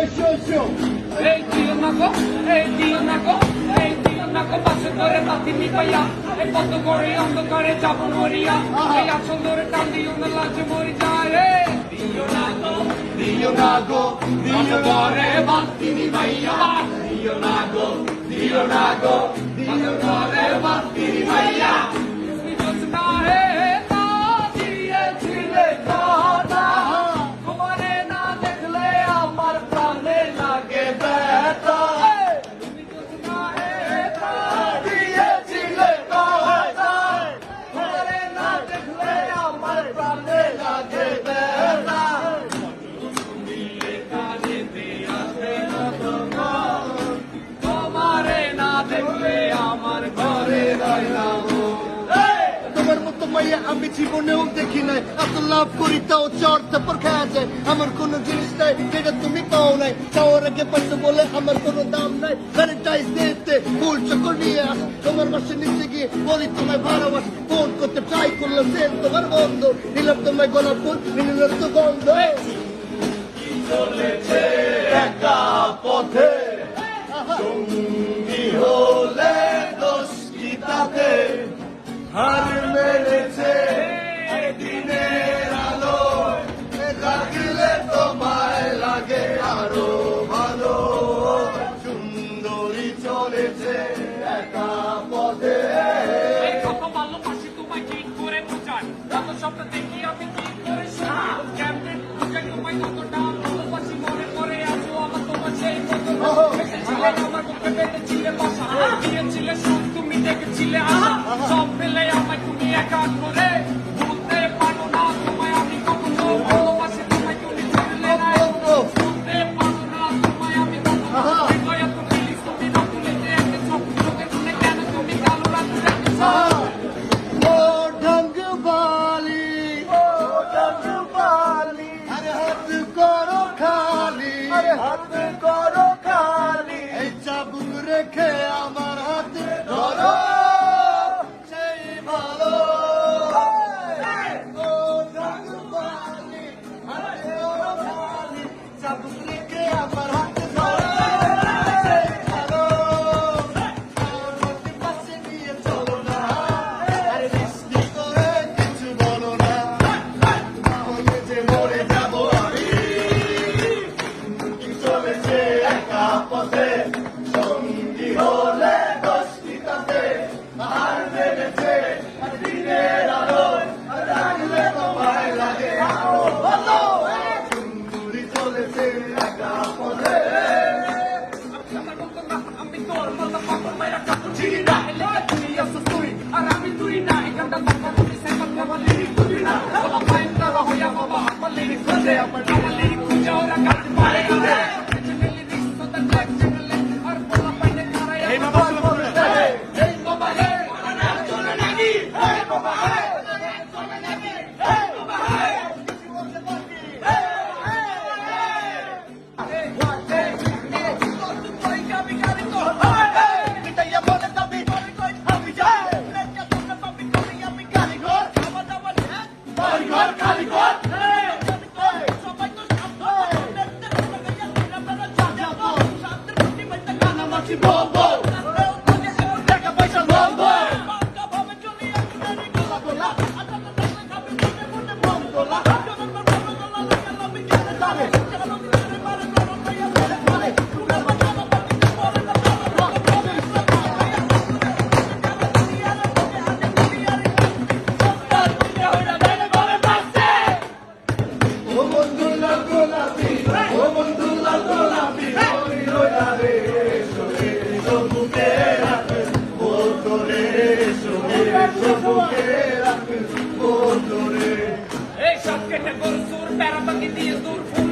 এই দিও না গো, এই দিও না গো, এই দিও না গো, বাসে করে তাতি নিবাইয়া, এই কত করে অন্ধকারে যাব মরিয়া, এই আসল ধরে টান দিও না লাজে মরি যায় রে। দিও না গো, দিও না গো, দিও করে বাতি নিবাইয়া, দিও না গো, দিও না গো, দিও করে বাতি নিবাইয়া। তুমি জোৎস্না হে না দিয়েছিলে কানা, তোমারে না দেখলে আমার প্রাণে লাগে ব্যথা। তুমি জোৎস্না হে না দিয়েছিলে কানা, তোমারে না দেখলে আমার প্রাণে লাগে ব্যথা। তুমি এখানেতে আসবে না তখন, তোমারে না দেখলে আমার ঘরে রয় না মন। তোমার মতো মাইয়া আমি জীবনেও দেখি নাই, এত লাভ করি তাও চর তারপর খাওয়া যায়। আমার কোনো জিনিস নাই যেটা তুমি পাও নাই, চাওয়ার আগে পাইছো বলে আমার কোনো দাম নাই। ভ্যালেন্টাইন্স ডেতে ফুল চক্কর নিয়ে আস, তোমার বাসার নিচে গিয়ে বলি তোমায় ভালোবাস। ফোন করতে ট্রাই করলাম সেল তোমার বন্ধ, নিলাম তোমায় গোলাপ ফুল নিলাম তো গন্ধ। চলেছে একা পথে, সঙ্গী হলে দোষ কি তাতে? হার মেরেছে দিনের আলো, লাগলে তোমায় লাগে আরো ভালো। সুন্দরী চলেছে একা পথে। কত ভালোবাসি তোমায় কি করে বুঝাই, কত স্বপ্ন দেখি আমি কি করে শুনি, কেমনে বুঝাই তোমায় কতটা ভালোবাসি। মনে করে আছো আমার তোমার সেই কত এসেছিলে আমার বুকে বেঁধেছিলে বাসা, দিয়েছিলে সুখ তুমি দেখেছিলে আশা, সব ফেলে আমায় তুমি একা করে। ভুলতে পারো না তোমায় আমি কখনো, ভালোবাসি তোমায় তুমি ছেড়ে না, ভুলতে পারো না তোমায় আমি কখনো। হৃদয় এত ফিলিস তুমি না তুলে যে এসেছো, চোখে শুনে কেন তুমি কালো রাত দেখেছো। ও ঢঙ্গ বালি, ও ঢঙ্গ বালি, আরে হাত করো খালি, আরে হাত করো খালি। এই চাবুক রেখে আমার হাতে ধরো, সেই ভালো। ও ঢঙ্গ বালি, হাত করো খালি, চাবুক রেখে আমার হাতে ধরো, সেই ভালো। আমার পাশে নিয়ে চলো না, আরে বৃষ্টি করে কিছু বলো না, তাহলে যে মরে যাবো আমি। চলেছে একা পথে, সঙ্গী হলে দশটি তাতে। আর বেড়েছে দিনের আলো, লাগলে তোমায় লাগে আরো ভালো। সুন্দরী চলেছে একা পথে। আমার মতো না, আমি তোর মতো পাগল মেয়েরা কাপড় ছিঁড়ি না, এলাকা তুই আসো তুই আর আমি তুই না। এখানটা কথা তুমি সেখান আমার লিরিক তুই না, বাবা পাইন তারা হইয়া বাবা আমার লিরিক খুঁজে, আমার লিরিক খুঁজে ওরা কাটতে পারে না। Hey Baba, hey Baba, hey চলে নাকি, hey Baba, hey চলে নাকি, hey Baba, hey এই সব কেটে গরু সুর প্যারা পাখি দিয়ে দূর ফুল